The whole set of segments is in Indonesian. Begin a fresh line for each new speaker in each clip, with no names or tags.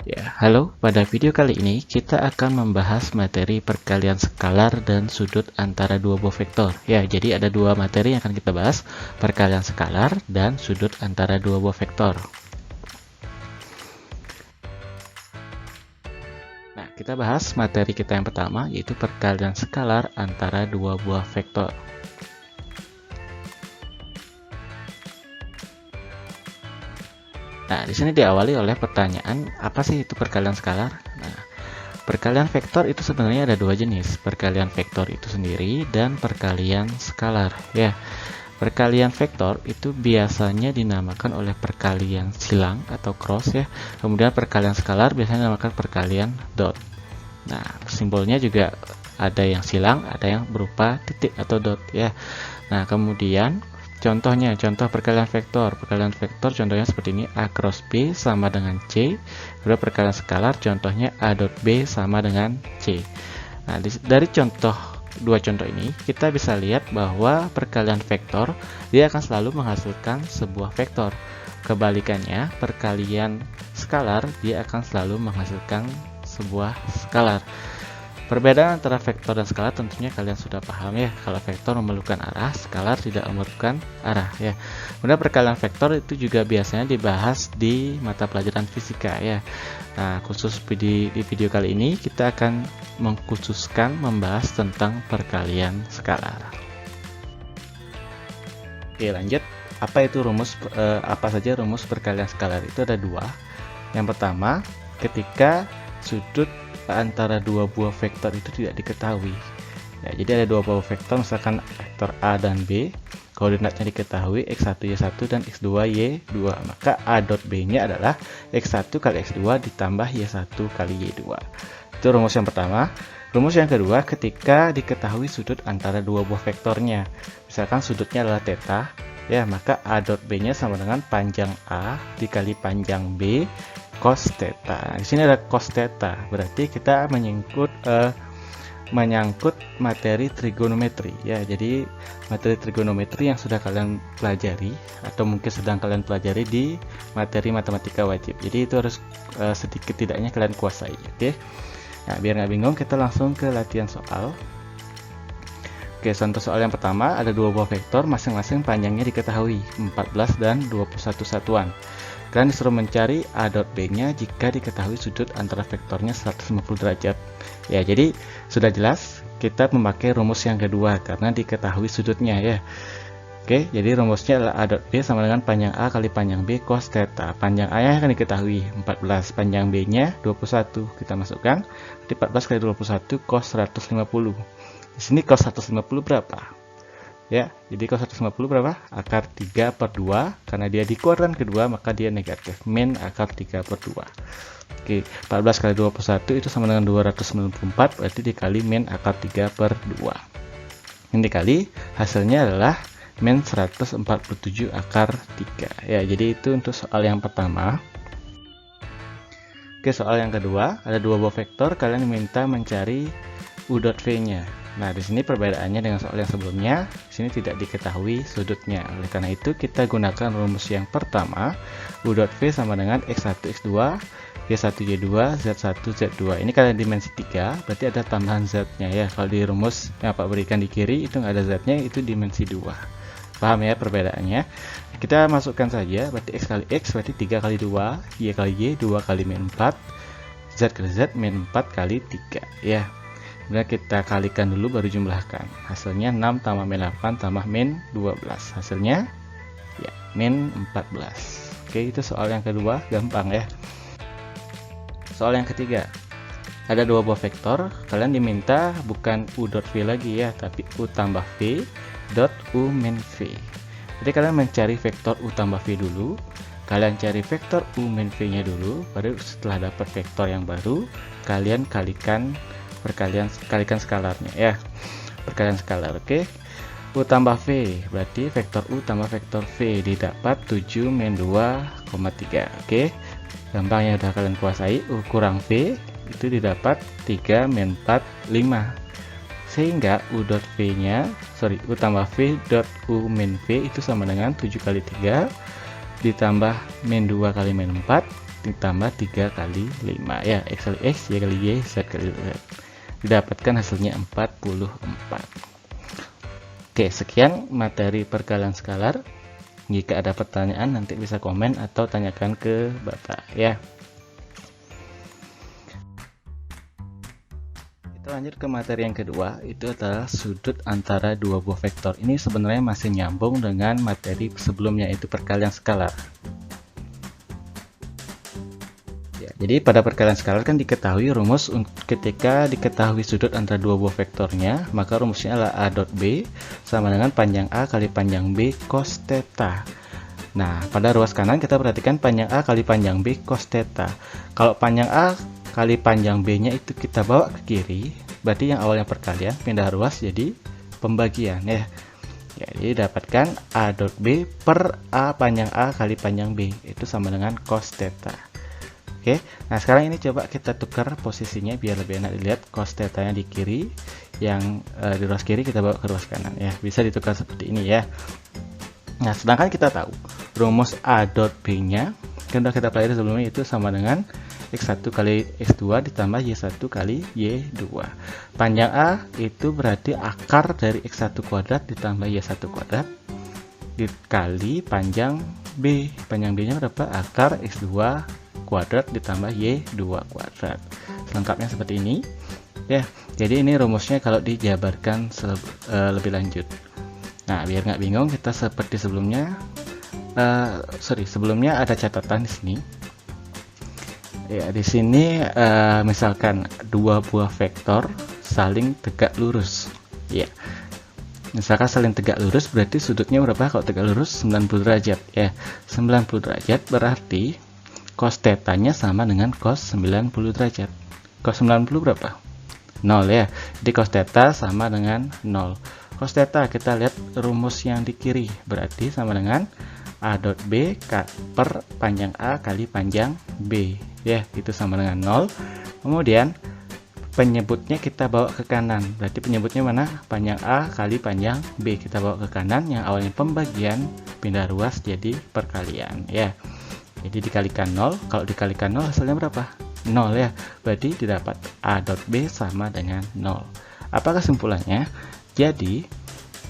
Ya, halo. Pada video kali ini kita akan membahas materi perkalian skalar dan sudut antara dua buah vektor. Ya, jadi ada dua materi yang akan kita bahas, perkalian skalar dan sudut antara dua buah vektor. Nah, kita bahas materi kita yang pertama, yaitu perkalian skalar antara dua buah vektor. Nah, di sini diawali oleh pertanyaan, apa sih itu perkalian skalar? Nah, perkalian vektor itu sebenarnya ada dua jenis, perkalian vektor itu sendiri dan perkalian skalar. Ya, perkalian vektor itu biasanya dinamakan oleh perkalian silang atau cross ya. Kemudian perkalian skalar biasanya dinamakan perkalian dot. Nah, simbolnya juga ada yang silang, ada yang berupa titik atau dot ya. Nah, kemudian contohnya, contoh perkalian vektor. Perkalian vektor contohnya seperti ini, A cross B sama dengan C. Kemudian perkalian skalar contohnya A dot B sama dengan C. Nah, dari dua contoh ini, kita bisa lihat bahwa perkalian vektor, dia akan selalu menghasilkan sebuah vektor. Kebalikannya, perkalian skalar, dia akan selalu menghasilkan sebuah skalar. Perbedaan antara vektor dan skalar tentunya kalian sudah paham ya. Kalau vektor memerlukan arah, skalar tidak memerlukan arah ya. Kemudian perkalian vektor itu juga biasanya dibahas di mata pelajaran fisika ya. Nah, khusus di video kali ini kita akan mengkhususkan membahas tentang perkalian skalar. Oke, lanjut. Apa itu apa saja rumus perkalian skalar? Itu ada dua. Yang pertama, ketika sudut antara dua buah vektor itu tidak diketahui. Ya, jadi ada dua buah vektor, misalkan vektor A dan B, koordinatnya diketahui x1 y1 dan x2 y2, maka A dot B-nya adalah x1 kali x2 ditambah y1 kali y2. Itu rumus yang pertama. Rumus yang kedua, ketika diketahui sudut antara dua buah vektornya, misalkan sudutnya adalah theta, ya, maka A dot B-nya sama dengan panjang A dikali panjang B cos theta. Di sini ada cos theta, berarti kita menyangkut materi trigonometri ya. Jadi materi trigonometri yang sudah kalian pelajari atau mungkin sedang kalian pelajari di materi matematika wajib. Jadi itu harus sedikit tidaknya kalian kuasai. Oke. Nah, biar nggak bingung, kita langsung ke latihan soal. Oke, contoh soal yang pertama, ada dua buah vektor, masing-masing panjangnya diketahui 14 dan 21 satuan. Kalian disuruh mencari A dot B-nya jika diketahui sudut antara vektornya 150 derajat. Ya, jadi sudah jelas kita memakai rumus yang kedua karena diketahui sudutnya ya. Oke, jadi rumusnya adalah A dot B sama dengan panjang A kali panjang B cos theta. Panjang A-nya akan diketahui 14, panjang B-nya 21. Kita masukkan, jadi 14 kali 21 cos 150. Di sini cos 150 berapa? Ya, jadi cos 150 berapa? Akar 3 per 2, karena dia di kuadran kedua maka dia negatif, min akar 3 per 2. Oke, 14 kali 21 itu sama dengan 294, berarti dikali min akar 3 per 2. Ini dikali, hasilnya adalah min 147 akar 3. Ya, jadi itu untuk soal yang pertama. Oke, soal yang kedua, ada dua buah vektor, kalian diminta mencari u dot v-nya. Nah, di sini perbedaannya dengan soal yang sebelumnya, di sini tidak diketahui sudutnya. Oleh karena itu, kita gunakan rumus yang pertama, u dot v sama dengan x1 x2, y1 y2, z1 z2. Ini kalian dimensi 3, berarti ada tambahan z-nya ya. Kalau di rumus yang Pak berikan di kiri itu nggak ada z-nya, itu dimensi 2. Paham ya perbedaannya? Kita masukkan saja, berarti x kali x berarti 3 kali 2, y kali y 2 kali min 4, z kali z min 4 kali 3 ya. Kemudian kita kalikan dulu baru jumlahkan. Hasilnya 6 tambah min 8 tambah min 12. Hasilnya ya min 14. Oke, itu soal yang kedua, gampang ya. Soal yang ketiga. Ada dua buah vektor, kalian diminta bukan u dot v lagi ya, tapi u tambah v dot u min v. Jadi kalian mencari vektor u tambah v dulu. Kalian cari vektor u min v-nya dulu, baru setelah dapat vektor yang baru, kalian kalikan skalarnya ya. Perkalian skalar, oke. U tambah v berarti vektor u tambah vektor v didapat 7 min 2,3. Oke, gampang ya, udah kalian kuasai. U kurang v itu didapat 3 min 4 5, sehingga u dot v nya u tambah v dot u min v itu sama dengan 7 kali 3 ditambah min 2 kali min 4 ditambah 3 kali 5 ya, X kali X, Y kali Y, Z kali Z, didapatkan hasilnya 44. Oke, sekian materi perkalian skalar. Jika ada pertanyaan nanti bisa komen atau tanyakan ke Bapak ya. Kita lanjut ke materi yang kedua, itu adalah sudut antara dua buah vektor. Ini sebenarnya masih nyambung dengan materi sebelumnya, itu perkalian skalar. Ya, jadi pada perkalian skalar kan diketahui rumus ketika diketahui sudut antara dua buah vektornya, maka rumusnya adalah A dot B sama dengan panjang A kali panjang B cos theta. Nah, pada ruas kanan kita perhatikan panjang A kali panjang B cos theta. Kalau panjang A kali panjang B-nya itu kita bawa ke kiri, berarti yang awalnya perkalian pindah ruas jadi pembagian ya. Jadi dapatkan A dot B per A panjang A kali panjang B itu sama dengan cos theta. Oke, nah sekarang ini coba kita tukar posisinya biar lebih enak dilihat. Cos theta-nya di kiri, yang di ruas kiri kita bawa ke ruas kanan ya. Bisa ditukar seperti ini ya. Nah, sedangkan kita tahu rumus A dot B-nya kan sudah kita pelajari sebelumnya, itu sama dengan X1 kali X2 ditambah Y1 kali Y2. Panjang A itu berarti akar dari X1 kuadrat ditambah Y1 kuadrat dikali panjang B. Panjang B-nya berapa? Akar X2 kuadrat ditambah Y2 kuadrat. Selengkapnya seperti ini ya. Jadi ini rumusnya kalau dijabarkan lebih lanjut. Nah, biar nggak bingung, kita seperti sebelumnya. Sebelumnya ada catatan di sini. Ya, di sini misalkan dua buah vektor saling tegak lurus. Ya, misalkan saling tegak lurus berarti sudutnya berapa? Kalau tegak lurus 90 derajat. Ya, 90 derajat berarti cos theta-nya sama dengan cos 90 derajat. Cos 90 berapa? 0 ya. Jadi cos theta sama dengan 0. Cos theta kita lihat rumus yang di kiri, berarti sama dengan A dot B per panjang A kali panjang B ya, itu sama dengan 0. Kemudian penyebutnya kita bawa ke kanan, berarti penyebutnya mana? Panjang A kali panjang B kita bawa ke kanan, yang awalnya pembagian pindah ruas jadi perkalian ya. Jadi dikalikan 0, kalau dikalikan 0 hasilnya berapa? 0 ya, berarti didapat A dot B sama dengan 0. Apa kesimpulannya? Jadi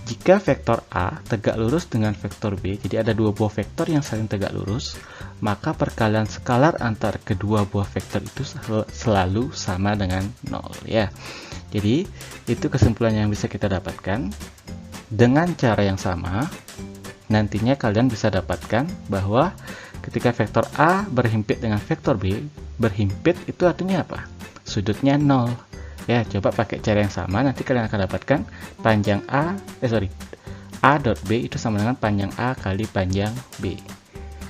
jika vektor A tegak lurus dengan vektor B, jadi ada dua buah vektor yang saling tegak lurus, maka perkalian skalar antar kedua buah vektor itu selalu sama dengan 0 ya. Jadi itu kesimpulan yang bisa kita dapatkan. Dengan cara yang sama, nantinya kalian bisa dapatkan bahwa ketika vektor A berhimpit dengan vektor B, berhimpit itu artinya apa? Sudutnya 0. Ya, coba pakai cara yang sama, nanti kalian akan dapatkan panjang A dot B itu sama dengan panjang A kali panjang B.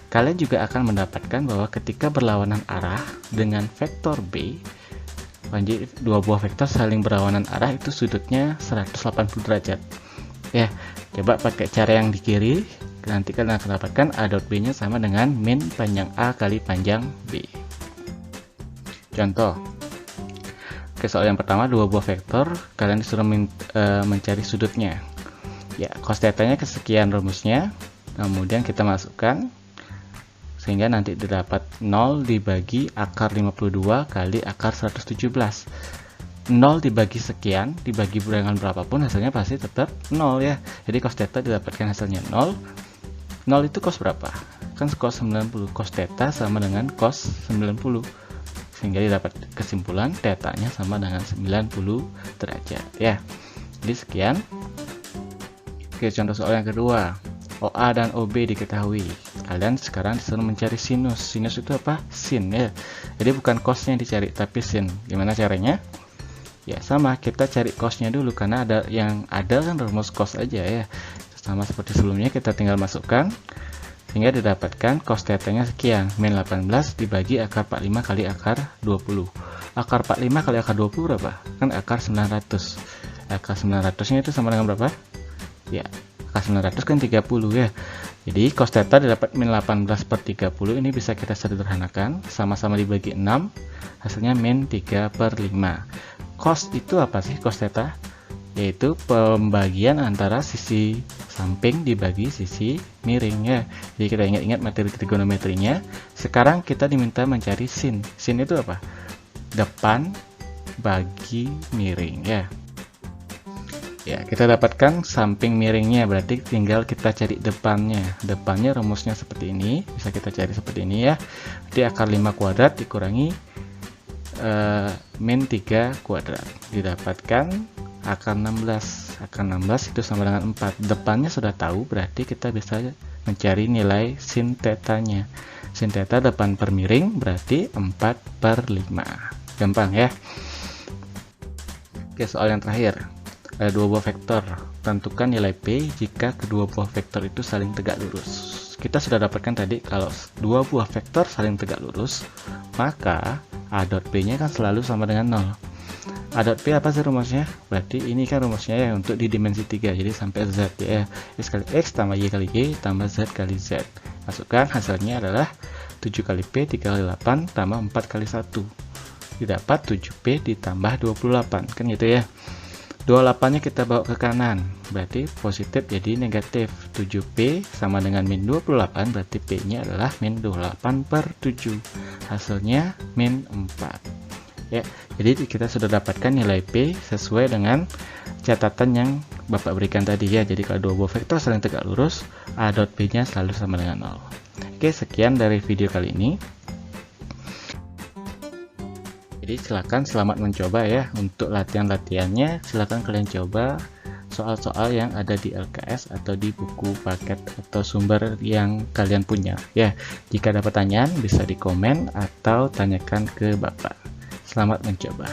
Kalian juga akan mendapatkan bahwa ketika berlawanan arah dengan vektor B, dua buah vektor saling berlawanan arah itu sudutnya 180 derajat. Ya, coba pakai cara yang di kiri, nanti kalian akan dapatkan A dot B-nya sama dengan min panjang A kali panjang B. Contoh. Oke, soal yang pertama, dua buah vektor, kalian disuruh mencari sudutnya. Ya, cos theta-nya kesekian rumusnya, kemudian kita masukkan, sehingga nanti didapat 0 dibagi akar 52 kali akar 117. 0 dibagi sekian, dibagi dengan berapapun, hasilnya pasti tetap 0 ya. Jadi cos theta didapatkan hasilnya 0. 0 itu cos berapa? Kan cos 90, cos theta sama dengan cos 90. Sehingga didapat kesimpulan theta-nya sama dengan 90 derajat ya. Jadi sekian. Oke, contoh soal yang kedua. OA dan OB diketahui. Kalian sekarang disuruh mencari sinus. Sinus itu apa? Sin ya. Jadi bukan cosnya dicari tapi sin. Gimana caranya? Ya sama, kita cari cosnya dulu karena ada kan rumus cos aja ya. Sama seperti sebelumnya, kita tinggal masukkan sehingga didapatkan cos theta-nya sekian, min 18 dibagi akar 45 kali akar 20. Akar 45 kali akar 20 berapa? Kan akar 900. Akar 900-nya itu sama dengan berapa? Ya, akar 900 kan 30 ya. Jadi cos theta didapat min 18 per 30, ini bisa kita sederhanakan, sama-sama dibagi 6, hasilnya min 3 per 5. Cos itu apa sih cos theta? Yaitu pembagian antara sisi samping dibagi sisi miring ya. Jadi kita ingat-ingat materi trigonometrinya. Sekarang kita diminta mencari sin. Sin itu apa? Depan bagi miring ya. Ya, kita dapatkan samping miringnya, berarti tinggal kita cari depannya. Depannya rumusnya seperti ini, bisa kita cari seperti ini ya. Jadi akar 5 kuadrat dikurangi min 3 kuadrat, didapatkan akar 16. Akar 16 itu sama dengan 4. Depannya sudah tahu, berarti kita bisa mencari nilai sin tetanya. Sin teta depan per miring berarti 4/5. Gampang ya. Oke, soal yang terakhir. Ada dua buah vektor. Tentukan nilai P jika kedua buah vektor itu saling tegak lurus. Kita sudah dapatkan tadi kalau dua buah vektor saling tegak lurus, maka A dot P-nya kan selalu sama dengan 0. A dot P apa sih rumusnya? Berarti ini kan rumusnya ya untuk di dimensi 3, jadi sampai Z ya. X kali X tambah Y kali Y tambah Z kali Z. Masukkan, hasilnya adalah 7 kali P 3 kali 8 tambah 4 kali 1. Didapat 7P ditambah 28, kan gitu ya. 28-nya kita bawa ke kanan, berarti positif jadi negatif. 7P sama dengan min 28, berarti P-nya adalah min 28/7. Hasilnya min 4. Ya, jadi kita sudah dapatkan nilai P sesuai dengan catatan yang Bapak berikan tadi ya. Jadi kalau dua buah vektor saling tegak lurus, A dot P-nya selalu sama dengan 0. Oke, sekian dari video kali ini. Jadi silakan selamat mencoba ya. Untuk latihan-latihannya silakan kalian coba soal-soal yang ada di LKS atau di buku paket atau sumber yang kalian punya ya. Jika ada pertanyaan bisa di komen atau tanyakan ke Bapak. Selamat mencoba.